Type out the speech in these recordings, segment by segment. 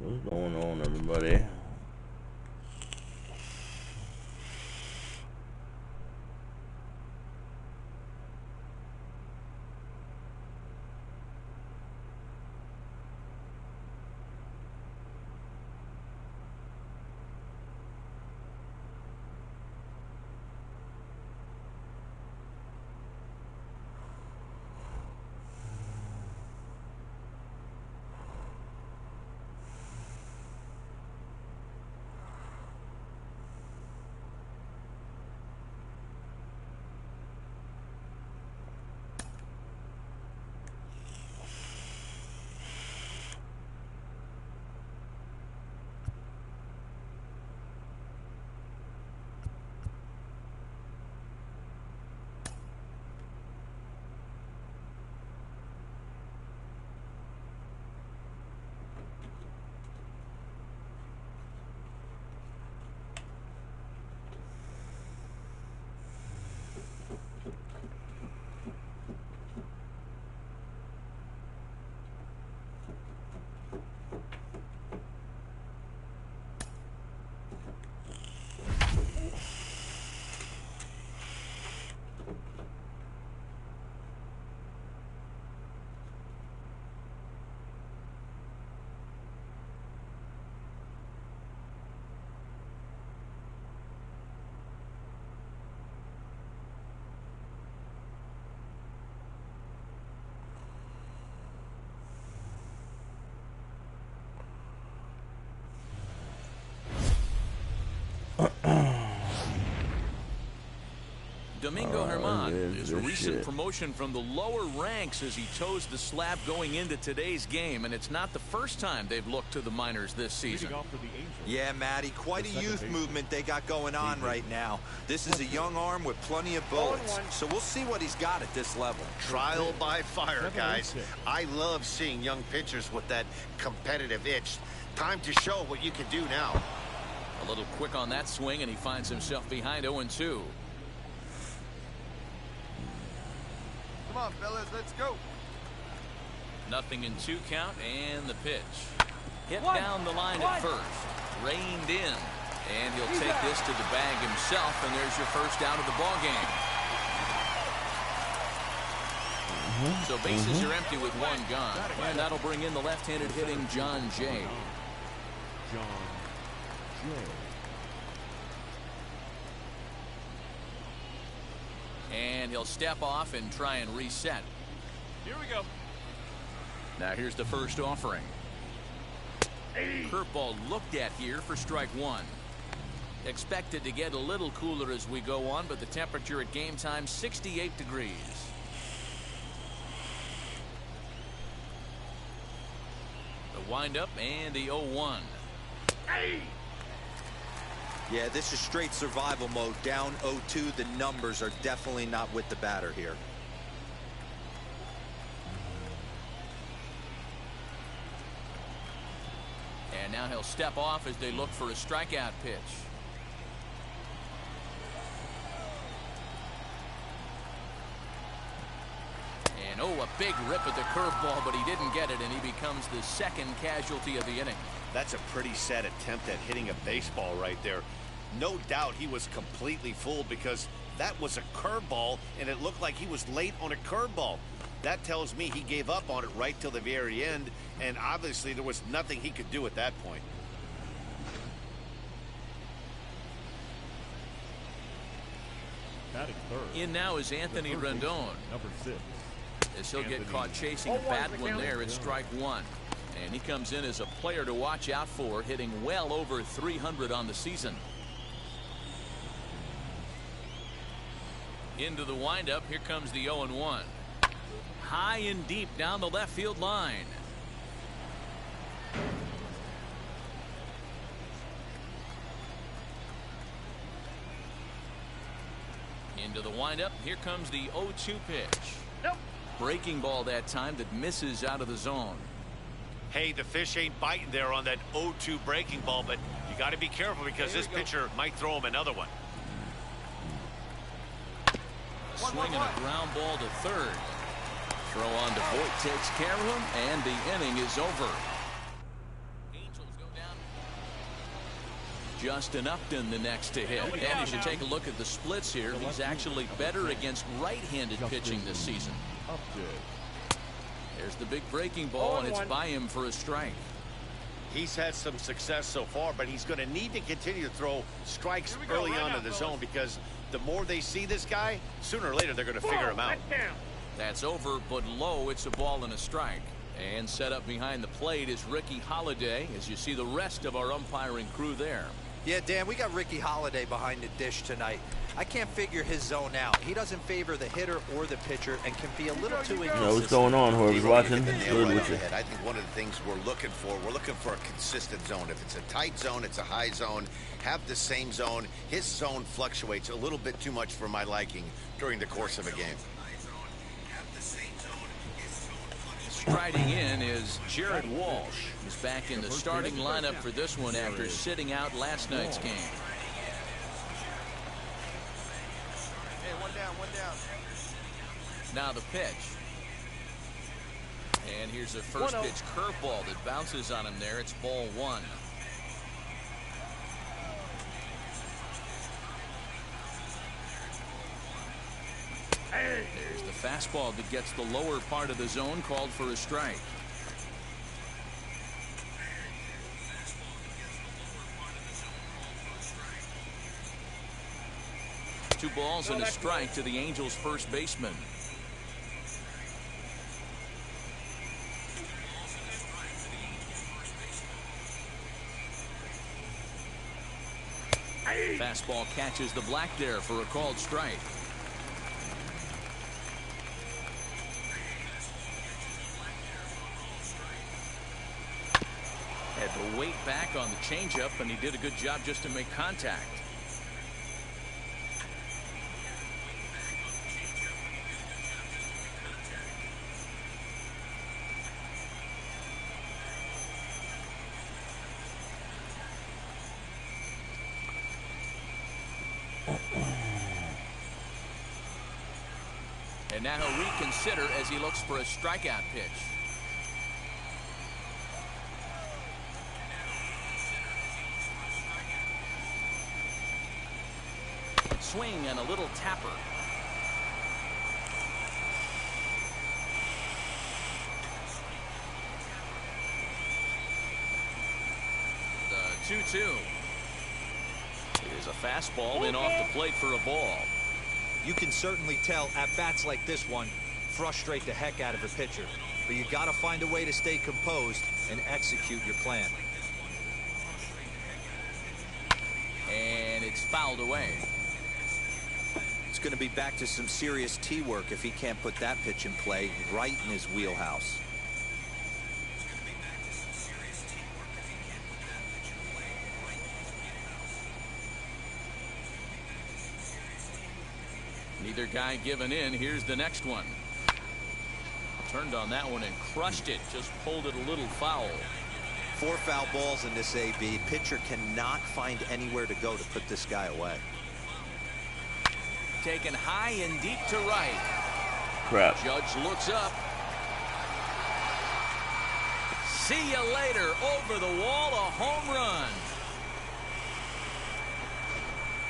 What's going on, everybody? Domingo Germán is a recent promotion from the lower ranks as he toes the slab going into today's game, and it's not the first time they've looked to the minors this season. Yeah, Matty, quite a youth movement they got going on right now. This is a young arm with plenty of bullets, so we'll see what he's got at this level. Trial by fire, guys. I love seeing young pitchers with that competitive itch. Time to show what you can do now. A little quick on that swing, and he finds himself behind 0-2. Come on, fellas, let's go. 0-2 count, and the pitch. Hit down the line at first. Reined in. And he'll take this to the bag himself, and there's your first out of the ball game. So bases are empty with one gone. And that'll bring in the left-handed hitting Jon Jay. And he'll step off and try and reset. Here we go. Now here's the first offering. Curveball looked at here for strike one. Expected to get a little cooler as we go on, but the temperature at game time 68 degrees. The windup and the 0-1. Yeah, this is straight survival mode. Down 0-2. The numbers are definitely not with the batter here. And now he'll step off as they look for a strikeout pitch. And oh, a big rip at the curveball, but he didn't get it, and he becomes the second casualty of the inning. That's a pretty sad attempt at hitting a baseball right there. No doubt he was completely fooled because that was a curveball, and it looked like he was late on a curveball. That tells me he gave up on it right till the very end, and obviously there was nothing he could do at that point. In now is Anthony Rendon. Number 6. As he'll get caught chasing a bad one there at strike one. And he comes in as a player to watch out for, hitting well over 300 on the season. Into the windup, here comes the 0-1. High and deep down the left field line. Into the windup, here comes the 0-2 pitch. Nope. Breaking ball that time that misses out of the zone. Hey, the fish ain't biting there on that 0-2 breaking ball, but you got to be careful because this pitcher might throw him another one. A swing and a ground ball to third. Throw on to Voit takes care of him, and the inning is over. Angels go Justin Upton the next to hit. And as you take a look at the splits here, he's actually better against right-handed pitching this season. There's the big breaking ball, and it's by him for a strike. He's had some success so far, but he's going to need to continue to throw strikes early on in the zone, because the more they see this guy, sooner or later they're going to figure him out. That's over, but low. It's a ball and a strike. And set up behind the plate is Ricky Holiday, as you see the rest of our umpiring crew there. Yeah, Dan, we got Ricky Holiday behind the dish tonight. I can't figure his zone out. He doesn't favor the hitter or the pitcher and can be a little too inconsistent. You know what's going on, whoever's watching. I think one of the things we're looking for a consistent zone. If it's a tight zone, it's a high zone. Have the same zone. His zone fluctuates a little bit too much for my liking during the course of a game. Striding in is Jared Walsh. He's back in the starting lineup for this one after sitting out last night's game. Hey, one down. Now the pitch. And here's a first pitch curveball that bounces on him there. It's ball one. There's the fastball that gets the lower part of the zone, called for a strike. Two balls and a strike to the Angels' first baseman. Fastball catches the black there for a called strike. Had to wait back on the changeup, and he did a good job just to make contact. And now he'll reconsider as he looks for a strikeout pitch. Swing and a little tapper. The 2-2. Here's a fastball in off the plate for a ball. You can certainly tell at-bats like this one frustrate the heck out of a pitcher. But you got to find a way to stay composed and execute your plan. And it's fouled away. It's going to be back to some serious tee work if he can't put that pitch in play right in his wheelhouse. Neither guy giving in. Here's the next one. Turned on that one and crushed it. Just pulled it a little foul. 4 foul balls in this AB. Pitcher cannot find anywhere to go to put this guy away. Taken high and deep to right. Crap. Judge looks up. See you later. Over the wall, a home run.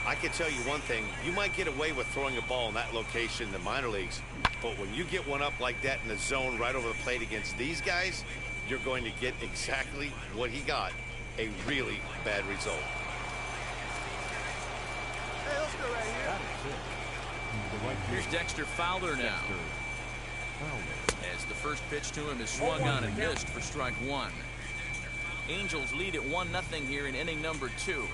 I can tell you one thing. You might get away with throwing a ball in that location in the minor leagues, but when you get one up like that in the zone right over the plate against these guys, you're going to get exactly what he got, a really bad result. Hey, let's go right here. Here's Dexter Fowler now. As the first pitch to him is swung on and missed for strike one. Angels lead at 1-0 here in inning number 2.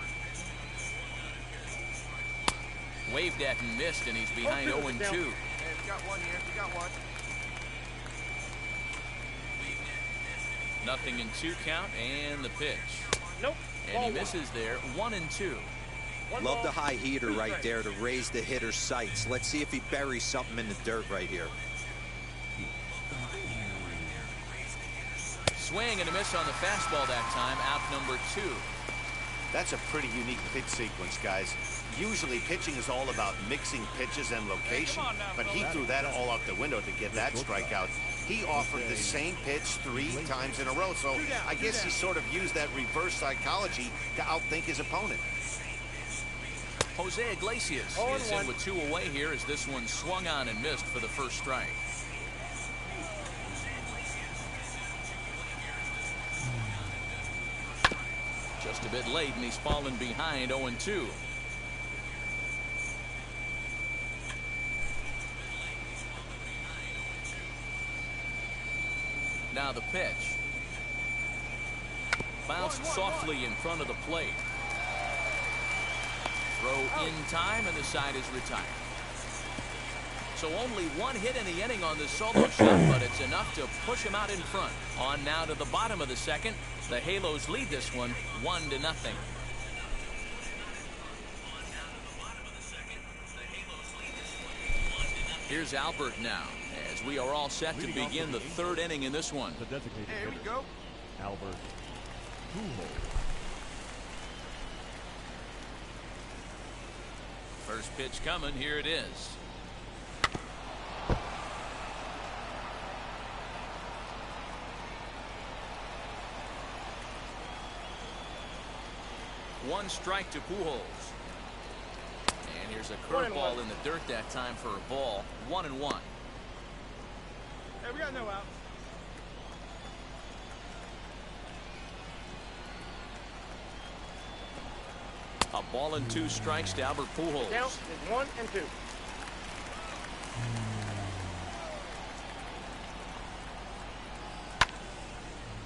Waved at and missed, and he's behind 0-2. Hey, we got one here. We got one. 0-2 count, and the pitch. Nope. And he misses there. 1-2. Love the high heater right there to raise the hitter's sights. Let's see if he buries something in the dirt right here. Swing and a miss on the fastball that time. Out number 2. That's a pretty unique pitch sequence, guys. Usually pitching is all about mixing pitches and location, but he threw that all out the window to get that strikeout. he offered the same pitch 3 times in a row. So I guess he sort of used that reverse psychology to outthink his opponent. Jose Iglesias is in with 2 away here as this one swung on and missed for the first strike. Just a bit late, and he's fallen behind 0-2. Now the pitch. Bounced softly in front of the plate. Throw in time, and the side is retired. So only 1 hit in the inning on the solo shot, but it's enough to push him out in front. On now to the bottom of the second. The Halos lead this one 1-0. Here's Albert now, as we are all set to begin the 3rd inning in this one. Hey, here we go. Albert Pujols. First pitch coming. Here it is. One strike to Pujols. And here's a curveball in the dirt that time for a ball. 1-1. Hey, we got no outs. A ball and 2 strikes to Albert Pujols. Count is 1 and 2.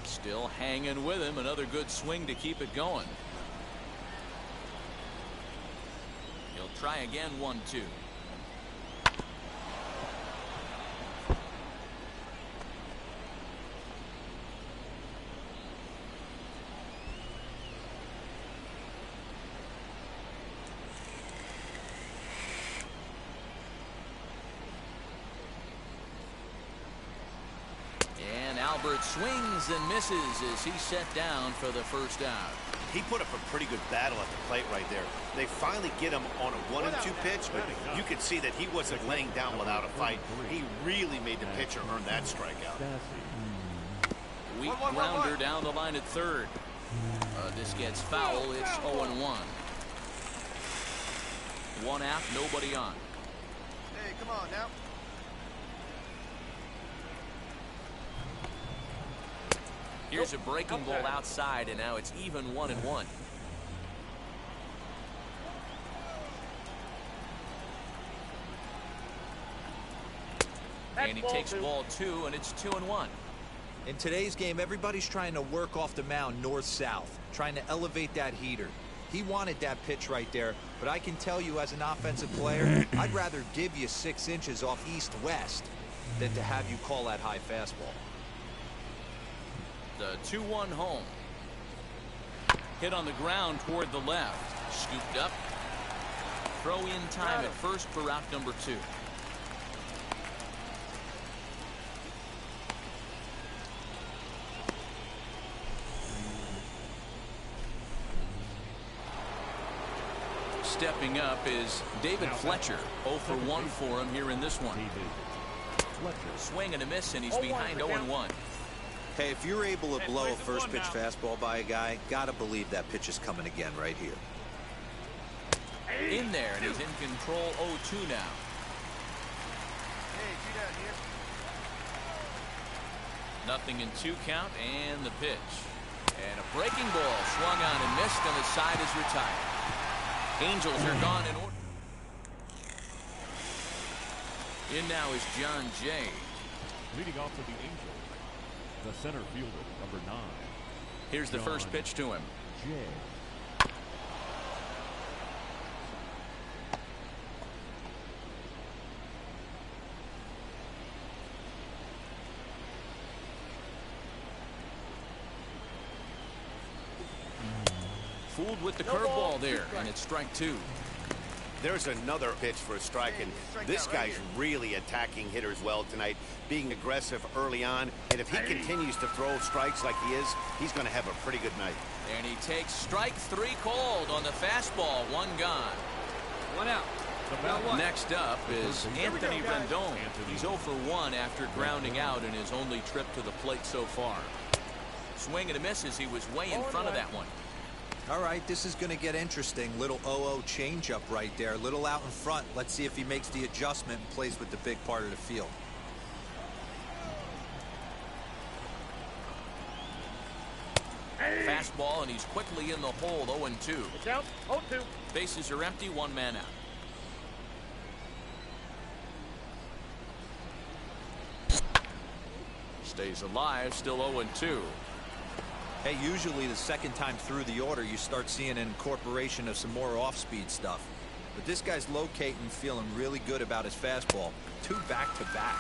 Still hanging with him. Another good swing to keep it going. He'll try again. 1-2. Albert swings and misses as he's set down for the first out. He put up a pretty good battle at the plate right there. They finally get him on a 1-2 pitch, but you could see that he wasn't laying down without a fight. He really made the pitcher earn that strikeout. Weak grounder down the line at third. This gets foul. It's 0-1. 1 out, nobody on. Hey, come on now. Here's a breaking ball outside, and now it's even 1-1. And he takes ball 2, and it's 2-1. In today's game, everybody's trying to work off the mound north-south, trying to elevate that heater. He wanted that pitch right there, but I can tell you as an offensive player, I'd rather give you 6 inches off east-west than to have you call that high fastball. The 2-1 home. Hit on the ground toward the left. Scooped up. Throw in time at first for out number 2. Stepping up is David Fletcher. 0 for 1 for him here in this one. Swing and a miss, and he's behind 0-1. Hey, if you're able to blow a first pitch fastball by a guy, gotta believe that pitch is coming again right here. In there, and he's in control. 0-2 now. Hey, 2 down here. Nothing in 2 count, and the pitch. And a breaking ball swung on and missed, and the side is retired. Angels are gone in order. In now is John Jay. Leading off for the Angels, the center fielder, number 9. Here's the first pitch to him. Jay. Fooled with the curveball there, and it's strike 2. There's another pitch for a strike, and this guy's really attacking hitters well tonight, being aggressive early on. And if he continues to throw strikes like he is, he's going to have a pretty good night. And he takes strike 3 called on the fastball. 1 gone. 1 out. Next up is Anthony Rendon. He's 0 for 1 after grounding out in his only trip to the plate so far. Swing and a miss as he was way in front of that one. All right, this is going to get interesting. Little 0-0 changeup right there. Little out in front. Let's see if he makes the adjustment and plays with the big part of the field. Fastball, and he's quickly in the hole, 0-2. Count, 0-2. Bases are empty, 1 man out. Stays alive, still 0-2. Hey, usually the second time through the order, you start seeing an incorporation of some more off-speed stuff. But this guy's locating, feeling really good about his fastball. 2 back-to-back.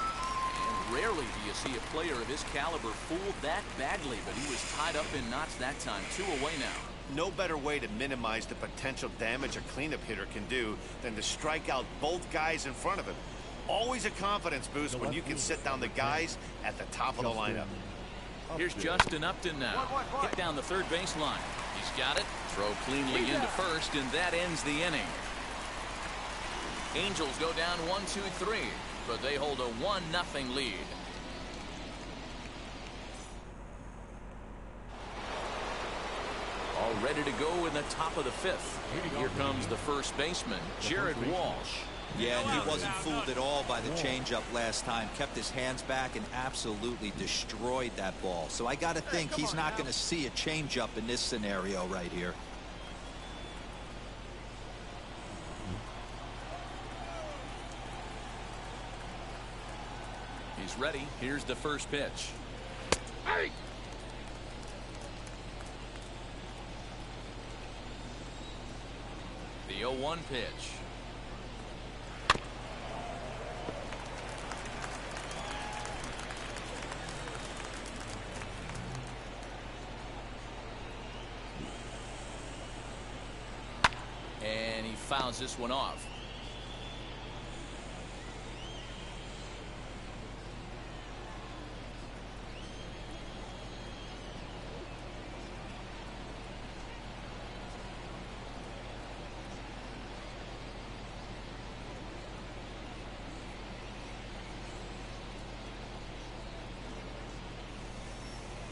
And rarely do you see a player of his caliber fooled that badly, but he was tied up in knots that time. 2 away now. No better way to minimize the potential damage a cleanup hitter can do than to strike out both guys in front of him. Always a confidence boost when you can sit down the guys at the top of the lineup. Here's Justin Upton now. Hit down the third baseline. He's got it. Throw cleanly into first, and that ends the inning. Angels go down 1-2-3, but they hold a 1-0 lead. All ready to go in the top of the 5th. Here comes the first baseman, Jared Walsh. Yeah, and he wasn't fooled at all by the changeup last time. Kept his hands back and absolutely destroyed that ball. So I got to think he's not going to see a changeup in this scenario right here. He's ready. Here's the first pitch. Hey! The 0-1 pitch. And he fouls this one off.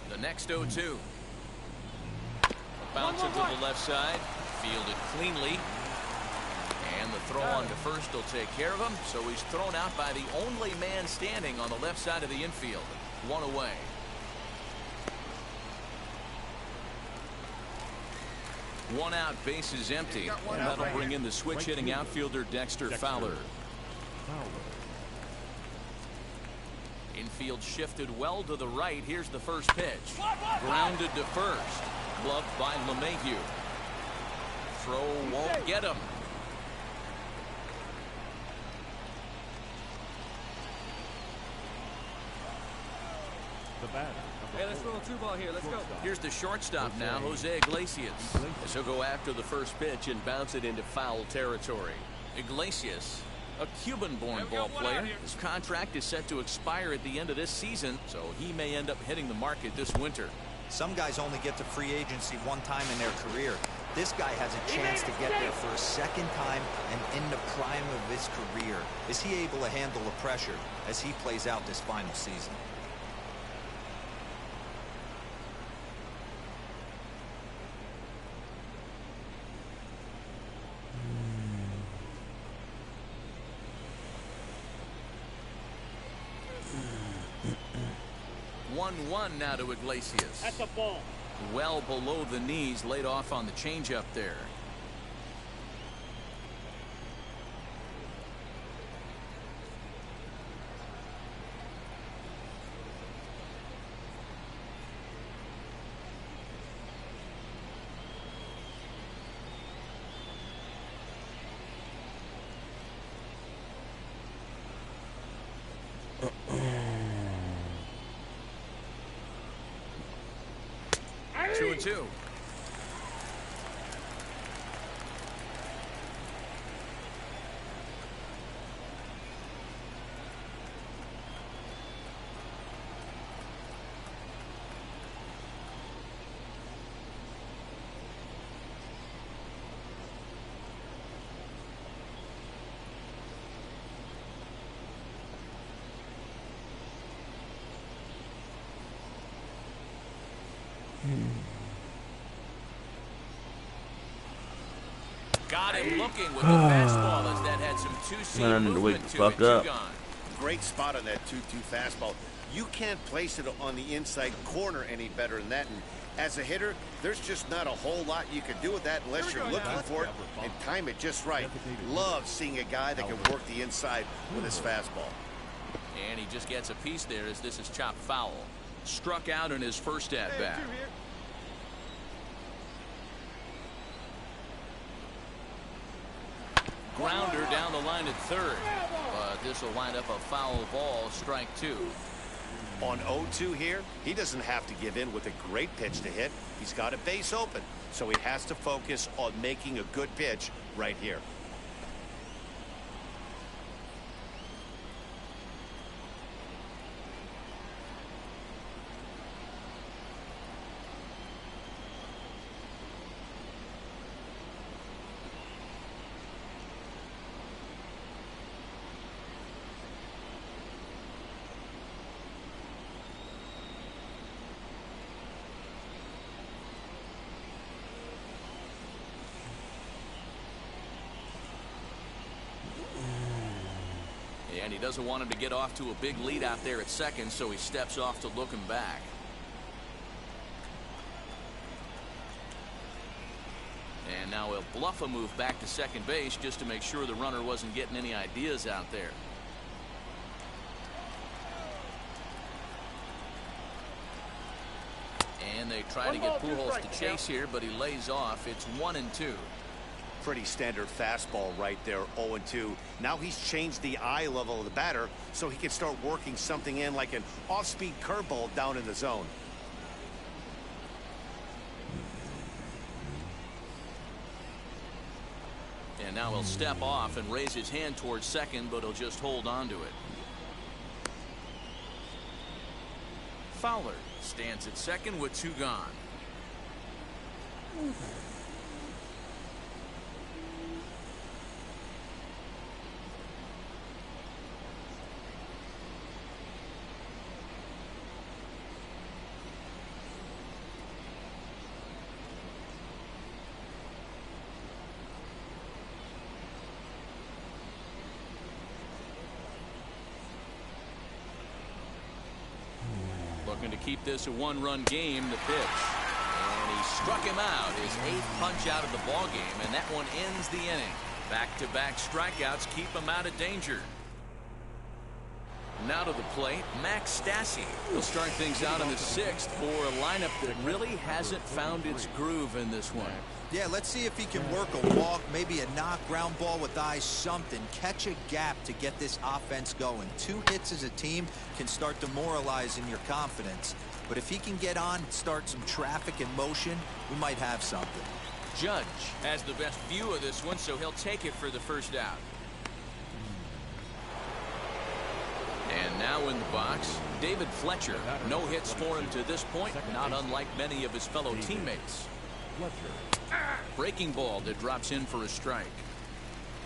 The next 0-2. Bounce it to the left side. Fielded cleanly. And the throw on to first will take care of him. So he's thrown out by the only man standing on the left side of the infield. 1 away. One out, base is empty. And that'll bring in the switch hitting outfielder Dexter Fowler. Infield shifted well to the right. Here's the first pitch. Grounded to first. Gloved by LeMahieu. Throw won't get him. The batter. Hey, let's roll a 2-ball here. Let's go. Here's the shortstop now, Jose Iglesias. As he'll go after the first pitch and bounce it into foul territory. Iglesias, a Cuban-born ball player. His contract is set to expire at the end of this season, so he may end up hitting the market this winter. Some guys only get to free agency one time in their career. This guy has a chance to get there for a second time and in the prime of his career. Is he able to handle the pressure as he plays out this final season? One now to Iglesias. That's a ball. Well below the knees, laid off on the changeup there. Two and two. Got him looking with the fastball as that had some two-seam Man, wake movement the to fuck it. 2 up. gone. Great spot on that 2-2 fastball. You can't place it on the inside corner any better than that. And as a hitter, there's just not a whole lot you can do with that unless you're looking for it and time it just right. Love seeing a guy that can work the inside with his fastball. And he just gets a piece there as this is chopped foul. Struck out in his first at-bat. Grounder down the line at third. But this will wind up a foul ball, strike 2. On 0-2 here, he doesn't have to give in with a great pitch to hit. He's got a base open, so he has to focus on making a good pitch right here. And he doesn't want him to get off to a big lead out there at second, so he steps off to look him back. And now he'll bluff a move back to second base just to make sure the runner wasn't getting any ideas out there. And they try to get Pujols to chase here, but he lays off. It's 1-2. Pretty standard fastball right there, 0-2. Now he's changed the eye level of the batter so he can start working something in like an off-speed curveball down in the zone. And now he'll step off and raise his hand towards second, but he'll just hold on to it. Fowler stands at second with 2 gone. Looking to keep this a 1-run game. The pitch, and he struck him out. His 8th punch out of the ball game, and that one ends the inning. Back-to-back strikeouts keep him out of danger. Now to the plate, Max Stassi will start things out in the 6th for a lineup that really hasn't found its groove in this one. Yeah, let's see if he can work a walk, maybe a knock, ground ball with eyes, something. Catch a gap to get this offense going. 2 hits as a team can start demoralizing your confidence. But if he can get on and start some traffic in motion, we might have something. Judge has the best view of this one, so he'll take it for the first out. And now in the box, David Fletcher. No hits for him to this point, not unlike many of his fellow teammates. Breaking ball that drops in for a strike.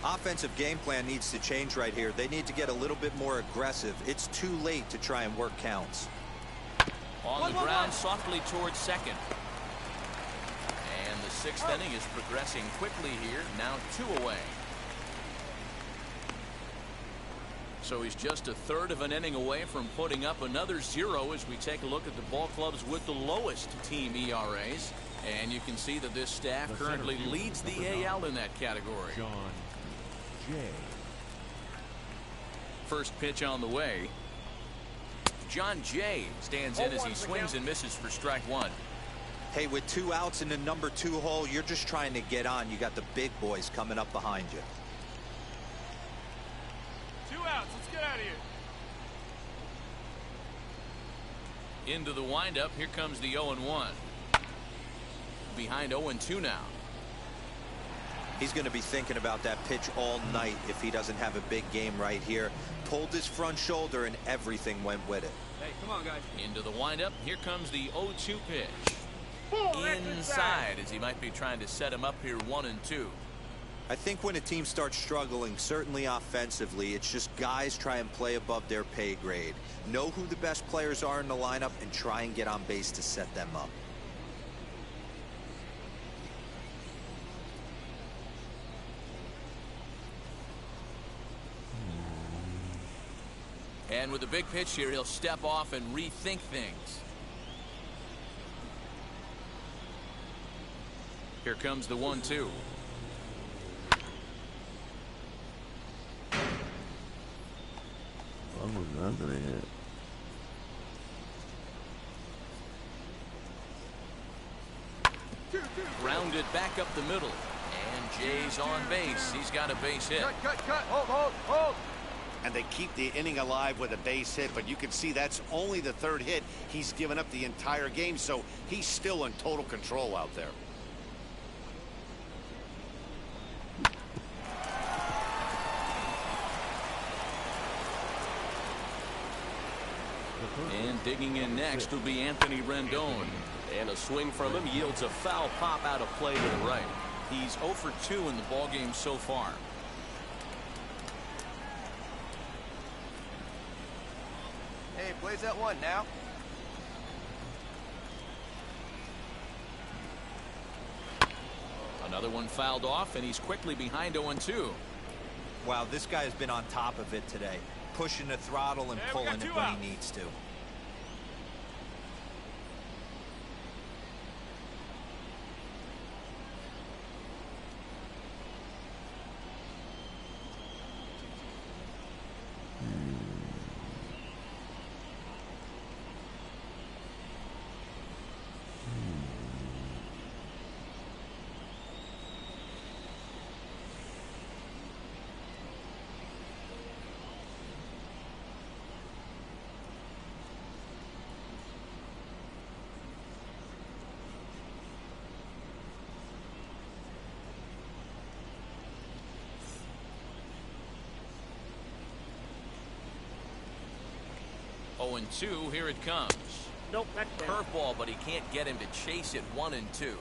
Offensive game plan needs to change right here. They need to get a little bit more aggressive. It's too late to try and work counts. On the ground, softly towards second. And the 6th inning is progressing quickly here. Now 2 away. So he's just a third of an inning away from putting up another 0 as we take a look at the ball clubs with the lowest team ERAs. And you can see that this staff currently leads the AL in that category. John Jay. First pitch on the way. John Jay stands in as he swings and misses for strike 1. Hey, with 2 outs in the number 2 hole, you're just trying to get on. You got the big boys coming up behind you. 2 outs. Let's get out of here. Into the windup. Here comes the 0-1. Behind 0-2 now. He's going to be thinking about that pitch all night if he doesn't have a big game right here. Pulled his front shoulder and everything went with it. Hey, come on, guys. Into the windup. Here comes the 0-2 pitch. Boom, Inside as he might be trying to set him up here 1-2. I think when a team starts struggling, certainly offensively, it's just guys try and play above their pay grade. Know who the best players are in the lineup and try and get on base to set them up. And with a big pitch here, he'll step off and rethink things. Here comes the 1-2. I was not gonna hit. Grounded back up the middle. And Jay's on base. He's got a base hit. Cut. Hold. And they keep the inning alive with a base hit, but you can see that's only the third hit he's given up the entire game, so he's still in total control out there. And digging in next will be Anthony Rendon. And a swing from him yields a foul pop out of play to the right. He's 0 for 2 in the ballgame so far. Hey, plays that one now. Another one fouled off, and he's quickly behind 0-2. Wow, this guy has been on top of it today, pushing the throttle and Hey, we pulling got it two when outs. he needs to. Oh, 0-2, here it comes. Nope, that's Curveball, but he can't get him to chase it. 1-2.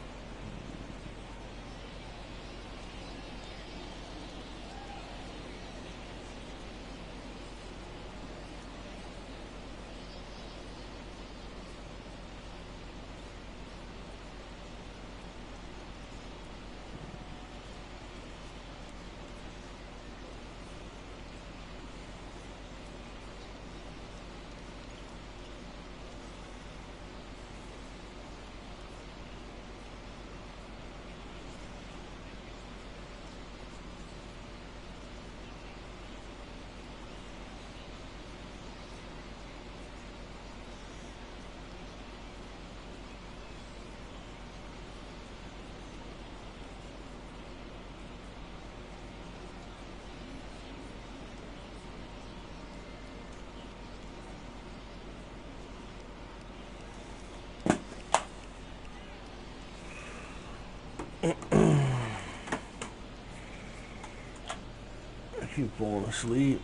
I keep falling asleep.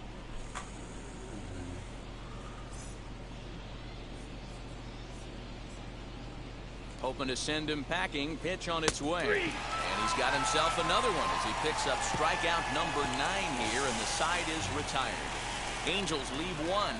Hoping to send him packing. Pitch on its way. And he's got himself another one as he picks up strikeout number 9 here, and the side is retired. Angels leave 1.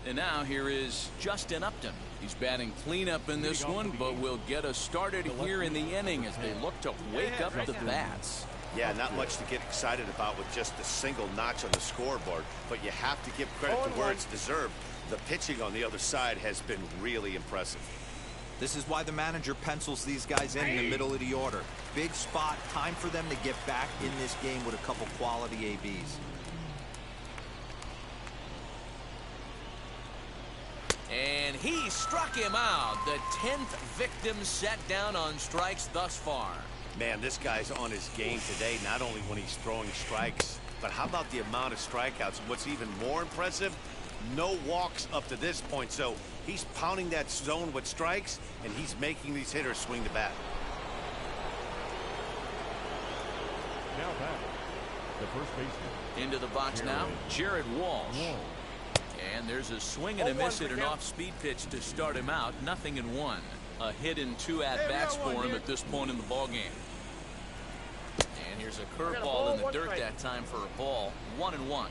And now here is Justin Upton. He's batting cleanup in this one, but will get us started here in the inning as they look to wake up the bats. Yeah, not much to get excited about with just a single notch on the scoreboard, but you have to give credit to where it's deserved. The pitching on the other side has been really impressive. This is why the manager pencils these guys in the middle of the order. Big spot, time for them to get back in this game with a couple quality ABs. And he struck him out. The 10th victim set down on strikes thus far. Man, this guy's on his game today, not only when he's throwing strikes, but how about the amount of strikeouts? What's even more impressive, no walks up to this point, so he's pounding that zone with strikes, and he's making these hitters swing the bat. Now back, the first baseman. Into the box now, Jared Walsh. And there's a swing and a miss at an off-speed pitch to start him out. 0-1. A hit and 2 at-bats for him at this point in the ballgame. And here's a curveball in the dirt that time for a ball. 1-1.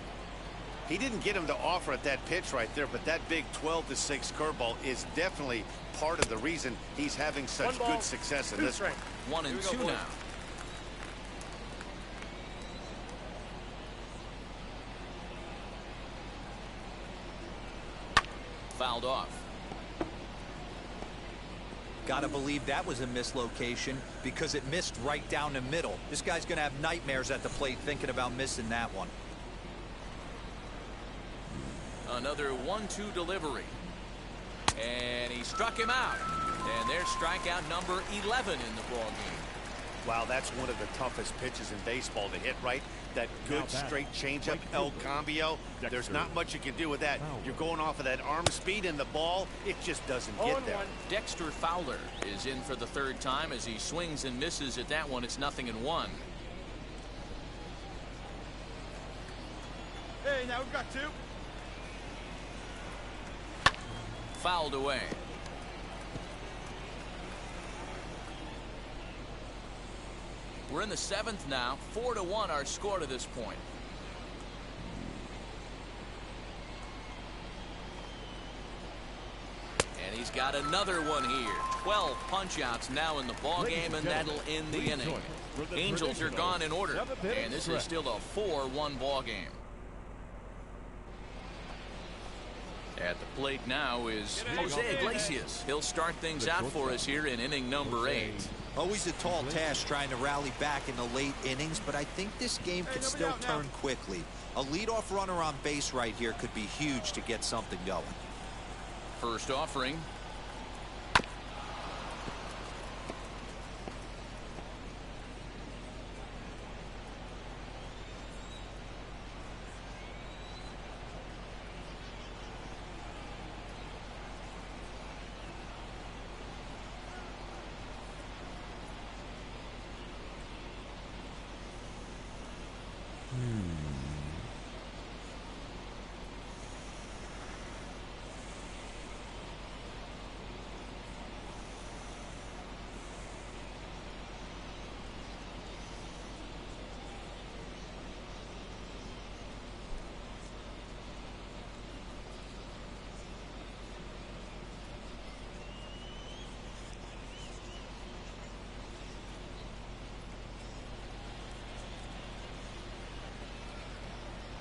He didn't get him to offer at that pitch right there, but that big 12-6 curveball is definitely part of the reason he's having such good success in this one. 1-2 now. fouled off. Gotta believe that was a mislocation because it missed right down the middle. This guy's gonna have nightmares at the plate thinking about missing that one. Another 1-2 delivery. And he struck him out. And there's strikeout number 11 in the ballgame. Wow, that's one of the toughest pitches in baseball to hit, right? That good straight changeup, El Cambio. There's not much you can do with that. You're going off of that arm speed, and the ball, it just doesn't get there. Dexter Fowler is in for the third time as he swings and misses at that one. It's 0-1. Hey, now we've got 2. Fouled away. We're in the 7th now. 4-1 our score to this point. And he's got another one here. 12 punch-outs now in the ball game, and that'll end the inning. Angels are gone in order, and this is still a 4-1 ball game. At the plate now is Jose Iglesias. He'll start things out for us here in inning number 8. Always a tall task trying to rally back in the late innings, but I think this game could still turn quickly. A leadoff runner on base right here could be huge to get something going. First offering.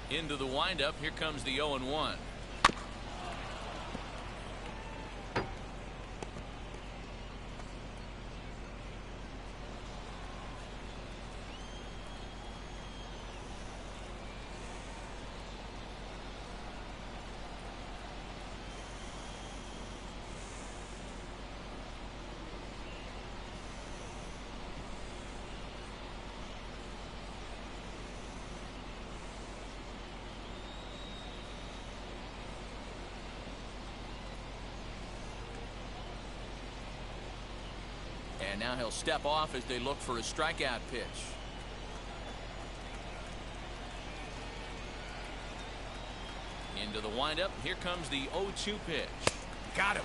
Into the windup. Here comes the 0-1. And now he'll step off as they look for a strikeout pitch. Into the windup. Here comes the 0-2 pitch. Got him.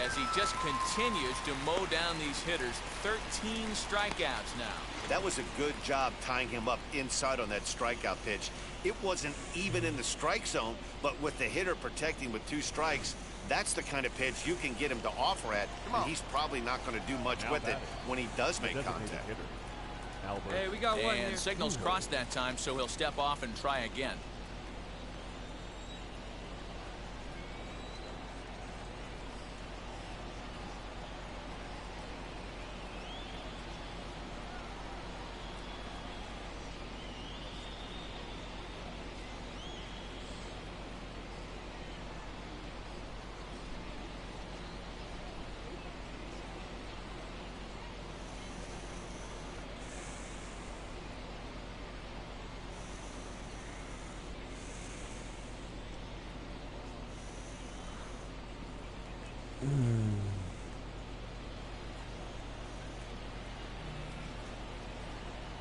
As he just continues to mow down these hitters. 13 strikeouts now. That was a good job tying him up inside on that strikeout pitch. It wasn't even in the strike zone, but with the hitter protecting with 2 strikes, that's the kind of pitch you can get him to offer at, and he's probably not going to do much with it when he does make contact. Hey, we got one here. And signals crossed that time, so he'll step off and try again.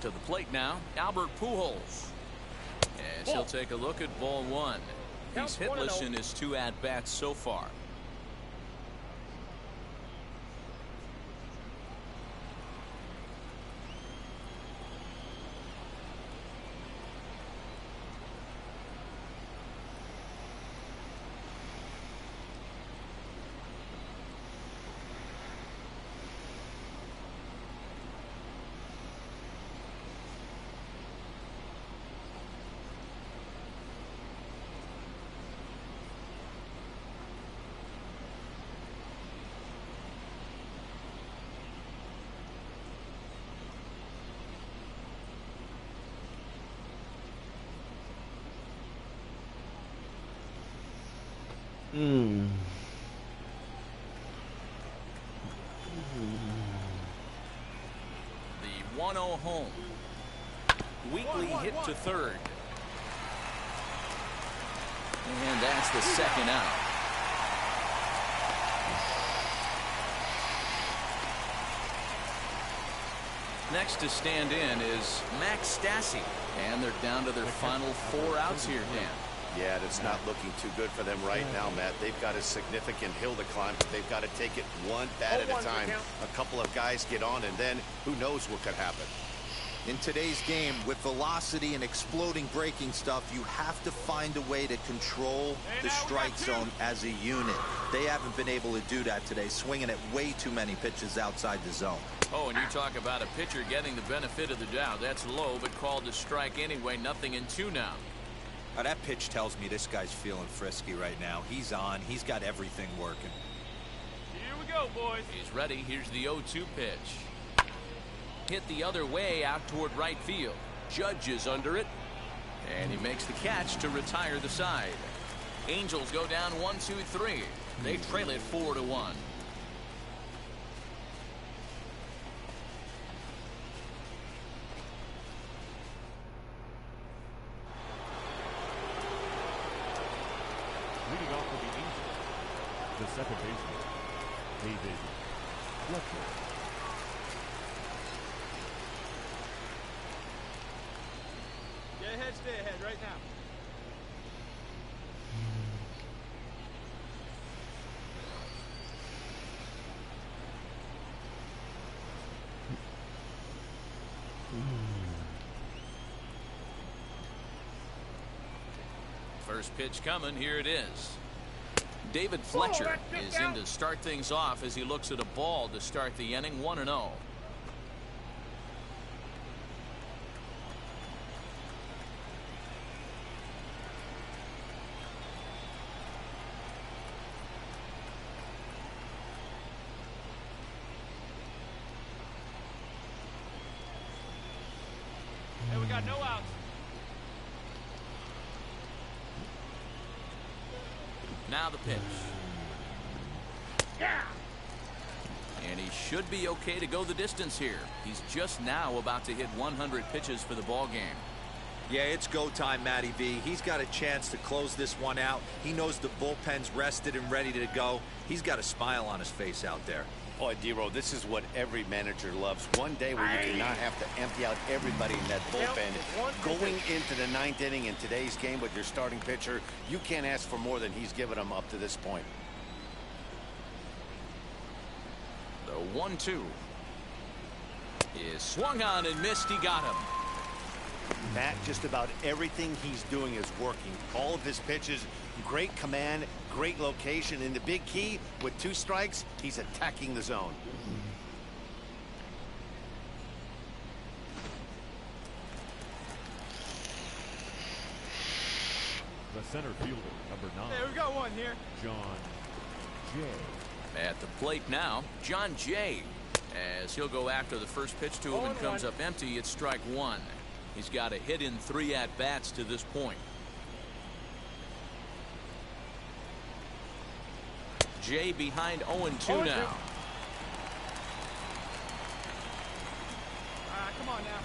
To the plate now, Albert Pujols. As he'll take a look at ball 1. He's hitless in his 2 at-bats so far. Mm. The 1-0 home. Weekly hit to third. And that's the second out. Next to stand in is Max Stassi. And they're down to their final 4 outs here, Dan. Yeah, it's not looking too good for them right now, Matt. They've got a significant hill to climb, but they've got to take it one bat at a time. A couple of guys get on, and then who knows what could happen. In today's game, with velocity and exploding breaking stuff, you have to find a way to control the strike zone as a unit. They haven't been able to do that today, swinging at way too many pitches outside the zone. Oh, and you talk about a pitcher getting the benefit of the doubt. That's low, but called a strike anyway. 0-2 now. Now, that pitch tells me this guy's feeling frisky right now. He's on. He's got everything working. Here we go, boys. He's ready. Here's the 0-2 pitch. Hit the other way out toward right field. Judge is under it. And he makes the catch to retire the side. Angels go down 1-2-3. They trail it 4-1. Leading off for the Angels, the second baseman, David Fletcher. Stay ahead right now. First pitch coming. Here it is. David Fletcher is in to start things off as he looks at a ball to start the inning. 1-0. Hey, we got no outs. Now the pitch. Yeah. And he should be okay to go the distance here. He's just now about to hit 100 pitches for the ball game. Yeah, it's go time, Matty V. He's got a chance to close this one out. He knows the bullpen's rested and ready to go. He's got a smile on his face out there. Boy, D-Row, this is what every manager loves. One day where you do not have to empty out everybody in that bullpen. Going into the 9th inning in today's game with your starting pitcher, you can't ask for more than he's given them up to this point. The 1-2 is swung on and missed. He got him. Matt, just about everything he's doing is working. All of his pitches, great command, great location, and the big key, with 2 strikes, he's attacking the zone. The center fielder, number 9. Hey, we got one here. John Jay. At the plate now, John Jay, as he'll go after the first pitch to him and comes up empty. It's strike 1. He's got a hit in 3 at-bats to this point. Jay behind 0-2 now. Come on now.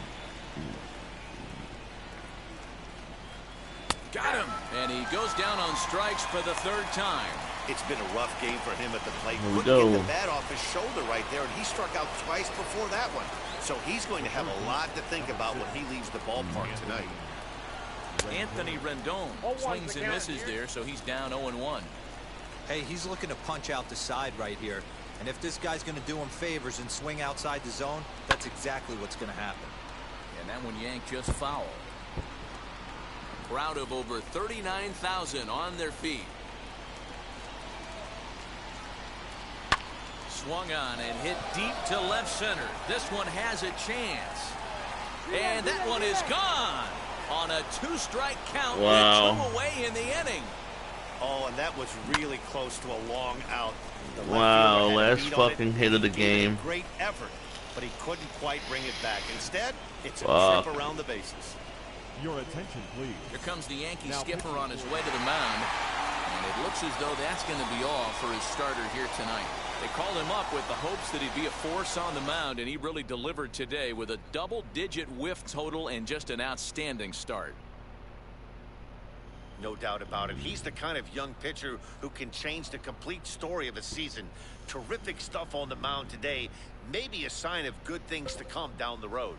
Got him. And he goes down on strikes for the 3rd time. It's been a rough game for him at the plate. Here we Couldn't go. get the bat off his shoulder right there, and he struck out twice before that one. So he's going to have a lot to think about when he leaves the ballpark tonight. Anthony Rendon swings and misses there, so he's down 0-1. Hey, he's looking to punch out the side right here. And if this guy's going to do him favors and swing outside the zone, that's exactly what's going to happen. And that one yanked just foul. Crowd of over 39,000 on their feet. Swung on and hit deep to left center. This one has a chance. And that one is gone on a 2-strike count. Wow. With 2 away in the inning. Oh, and that was really close to a long out. The left Wow, fielder had a last beat on it. fucking hit of the He gave it a game. Great effort, but he couldn't quite bring it back. Instead, it's a Fuck. trip around the bases. Your attention, please. Here comes the Yankee Now skipper pitching on his for- way to the mound. And it looks as though that's going to be all for his starter here tonight. They called him up with the hopes that he'd be a force on the mound, and he really delivered today with a double-digit whiff total and just an outstanding start. No doubt about it. He's the kind of young pitcher who can change the complete story of a season. Terrific stuff on the mound today. Maybe a sign of good things to come down the road.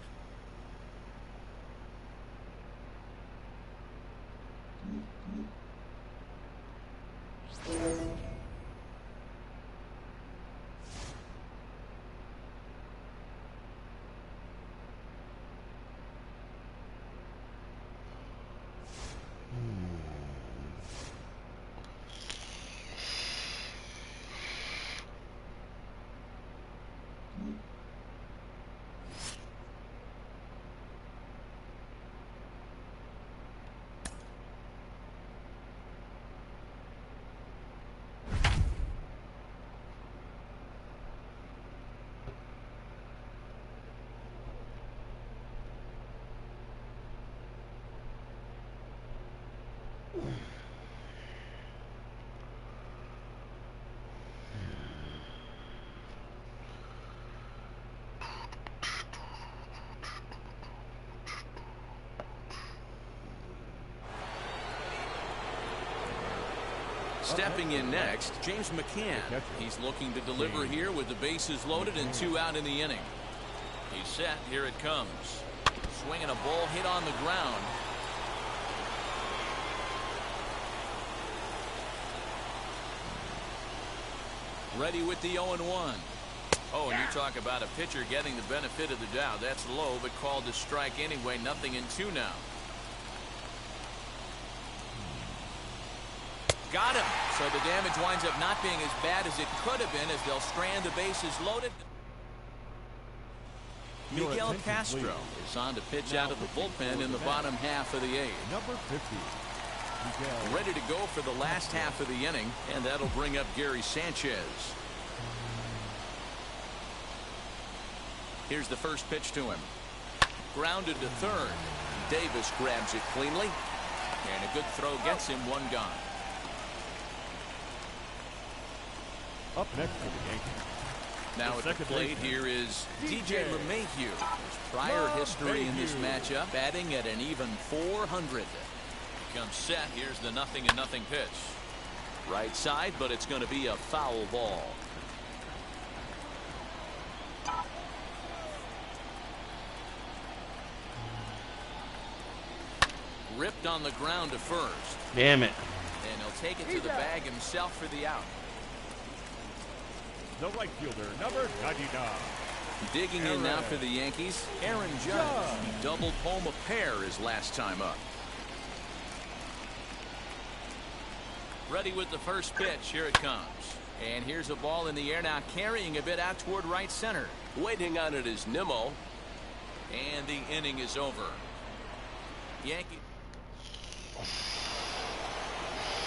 Stepping in next, James McCann. He's looking to deliver here with the bases loaded and 2 out in the inning. He's set. Here it comes. Swinging a ball hit on the ground. Ready with the 0-1. Oh, and you talk about a pitcher getting the benefit of the doubt. That's low, but called to strike anyway. 0-2 now. Got him. So the damage winds up not being as bad as it could have been as they'll strand the bases loaded. Miguel Castro is on to pitch out of the bullpen in the bottom half of the 8th. Number 50. Ready to go for the last half of the inning, and that'll bring up Gary Sanchez. Here's the first pitch to him. Grounded to third. Davis grabs it cleanly, and a good throw gets him 1 gone. Up next for the Yankees. Now at the plate here is DJ LeMahieu. His prior history in this matchup, batting at an even .400. Comes set. Here's the 0-0 pitch. Right side, but it's going to be a foul ball. Ripped on the ground to first. Damn it. And he'll take it to the bag himself for the out. The right fielder, number 99. Digging in now for the Yankees, Aaron Judge. He doubled home a pair his last time up. Ready with the first pitch. Here it comes. And here's a ball in the air now, carrying a bit out toward right center. Waiting on it is Nimmo. And the inning is over. Yankee.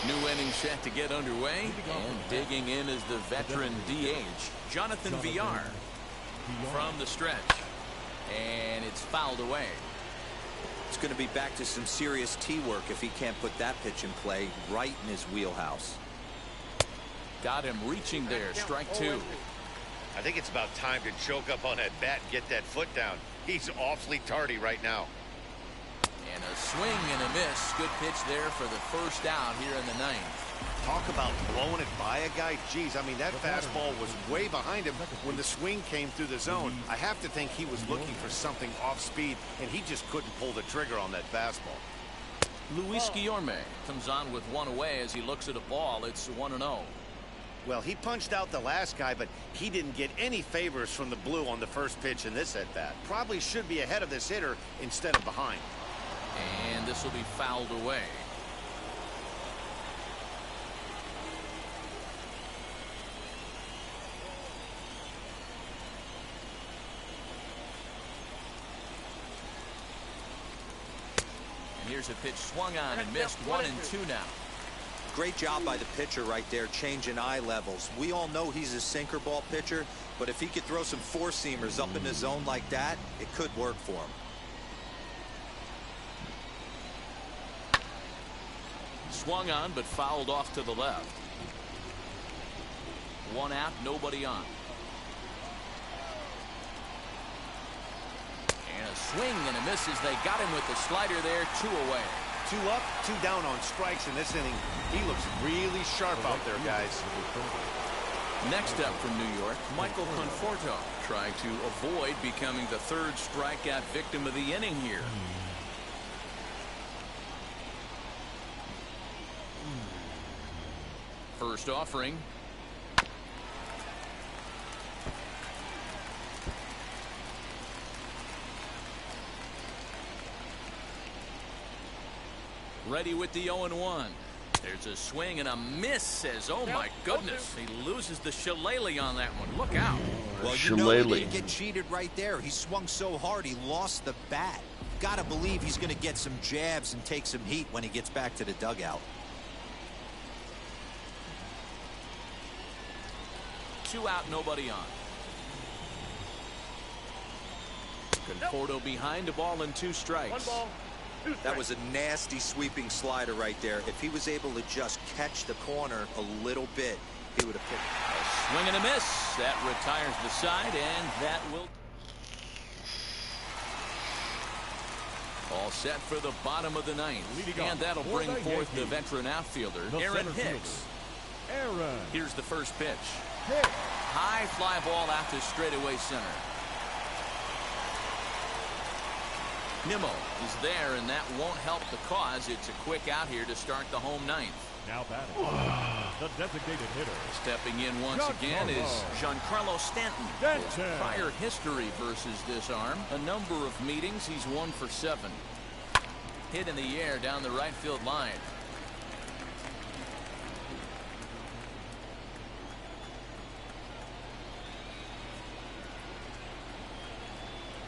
New inning set to get underway, and digging in is the veteran DH, Jonathan Villar, from the stretch, and it's fouled away. It's going to be back to some serious tee work if he can't put that pitch in play right in his wheelhouse. Got him reaching there. Strike 2. I think it's about time to choke up on that bat and get that foot down. He's awfully tardy right now. And a swing and a miss. Good pitch there for the first out here in the 9th. Talk about blowing it by a guy. Geez, I mean, that fastball was way behind him when the swing came through the zone. I have to think he was looking for something off speed, and he just couldn't pull the trigger on that fastball. Luis Guillorme comes on with 1 away as he looks at a ball. It's 1-0. Well, he punched out the last guy, but he didn't get any favors from the blue on the first pitch in this at-bat. Probably should be ahead of this hitter instead of behind. And this will be fouled away. And here's a pitch swung on and missed. 1-2 now. Great job by the pitcher right there, changing eye levels. We all know he's a sinker ball pitcher, but if he could throw some four-seamers up in the zone like that, it could work for him. swung on but fouled off to the left. One out, nobody on. And a swing and a miss as they got him with the slider there. 2 away. 2 up, 2 down on strikes in this inning. He looks really sharp out there, guys. Next up from New York, Michael Conforto, trying to avoid becoming the 3rd strikeout victim of the inning here. First offering. Ready with the 0-1. There's a swing and a miss. Says, oh my goodness, he loses the shillelagh on that one. Look out. Well, you know he didn't get cheated right there. He swung so hard he lost the bat. Gotta believe he's gonna get some jabs and take some heat when he gets back to the dugout. 2 out, nobody on. Conforto behind, a ball and 2 strikes. 1 ball. That was a nasty sweeping slider right there. If he was able to just catch the corner a little bit, he would have picked it. A swing and a miss. That retires the side, and that will. All set for the bottom of the 9th. And that'll bring forth the veteran outfielder, Aaron Hicks. Here's the first pitch. High fly ball out to straightaway center. Nimmo is there, and that won't help the cause. It's a quick out here to start the home 9th. Now batting, the designated hitter. Stepping in once again is Giancarlo Stanton. His prior history versus this arm, a number of meetings, he's 1 for 7. Hit in the air down the right field line.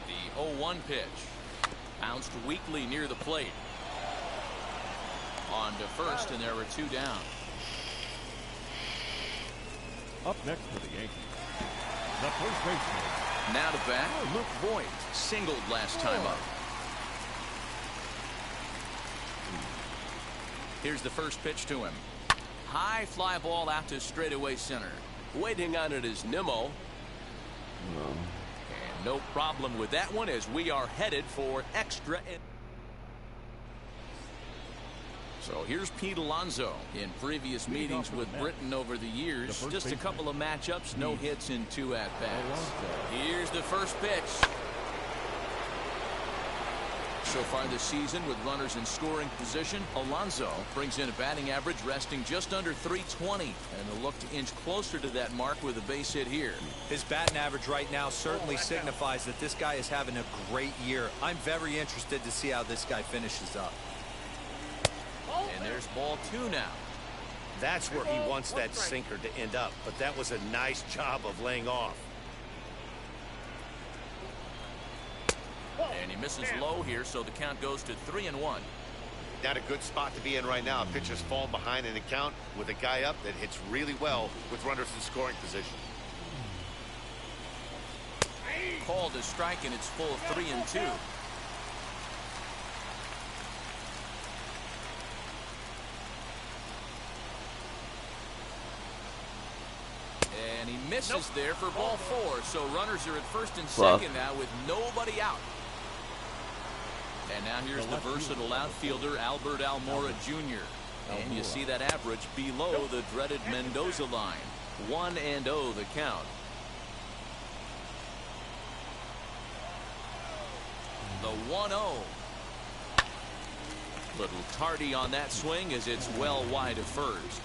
The 0-1 pitch. Bounced weakly near the plate. On to first, and there were 2 down. Up next for the Yankees, the first baseman. Now to bat, Luke Voigt. Singled last time up. Here's the first pitch to him. High fly ball out to straightaway center. Waiting on it is Nimmo. And no problem with that one as we are headed for extra. So here's Pete Alonso. In previous meetings with Britain over the years, just a couple of matchups, no hits in 2 at-bats. Here's the first pitch. So far this season, with runners in scoring position, Alonso brings in a batting average resting just under .320, and they'll look to inch closer to that mark with a base hit here. His batting average right now certainly signifies that this guy is having a great year. I'm very interested to see how this guy finishes up. And there's ball 2 now. That's where he wants that sinker to end up, but that was a nice job of laying off. And he misses low here, so the count goes to 3-1. Not a good spot to be in right now. Pitcher's falling behind in the count with a guy up that hits really well with runners in scoring position. Called a strike, and it's full 3-2. And he misses there for ball 4. So runners are at first and second now with nobody out. And now here's the versatile outfielder, Albert Almora Jr. And you see that average below the dreaded Mendoza line. 1-0 the count. The 1-0. Little tardy on that swing as it's well wide of first.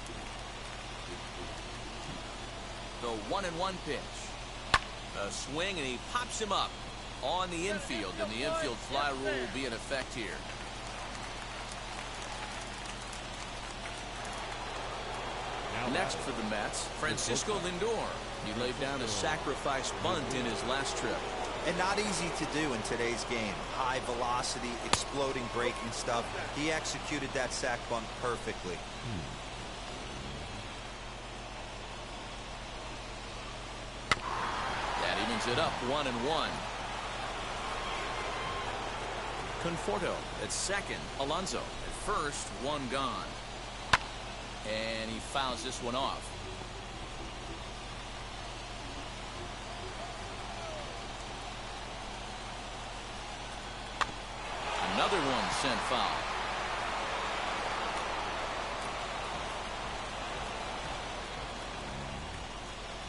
The 1-1 pitch. A swing, and he pops him up on the infield, and the infield fly rule will be in effect here. Next for the Mets, Francisco Lindor. He laid down a sacrifice bunt in his last trip. And not easy to do in today's game. High velocity, exploding breaking stuff. He executed that sac bunt perfectly. That evens it up 1-1. Conforto at second. Alonso at first. 1 gone. And he fouls this one off. Another one sent foul.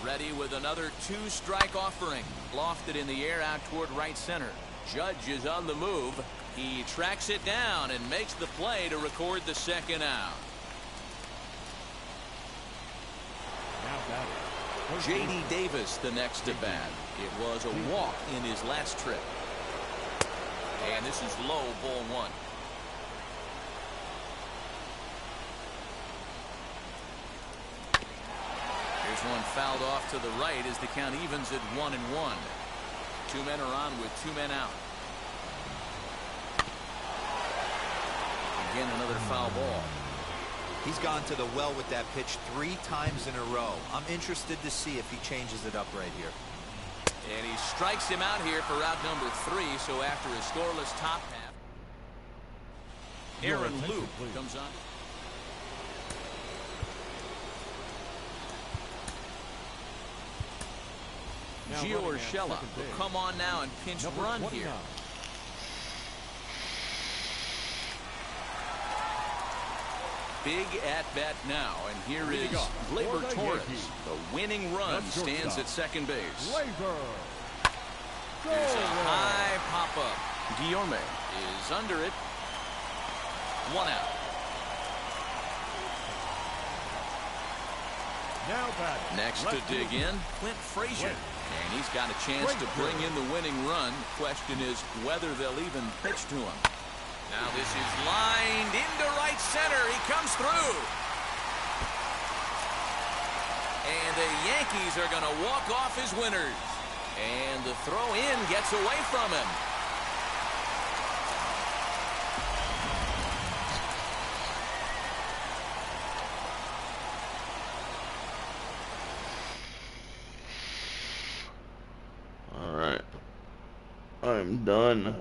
Ready with another two-strike offering. Lofted in the air out toward right center. Judge is on the move. He tracks it down and makes the play to record the second out. J.D. Davis the next to bat. It was a walk in his last trip. And this is low, ball one. Here's one fouled off to the right as the count evens at 1-1. Two men are on with two men out. Again, another foul ball. He's gone to the well with that pitch 3 times in a row. I'm interested to see if he changes it up right here. And he strikes him out here for out number 3. So after a scoreless top half, Aaron Luke comes on. Gio Urshela will come on now and pinch run here. Big at bat now, and here is Gleyber Torres. The winning run stands at second base. There's a high pop up. Guillorme is under it. 1 out. Next to dig in, Clint Frazier. And he's got a chance to bring in the winning run. Question is whether they'll even pitch to him. Now this is lined into right center. He comes through. And the Yankees are going to walk off as winners. And the throw in gets away from him. All right. I'm done.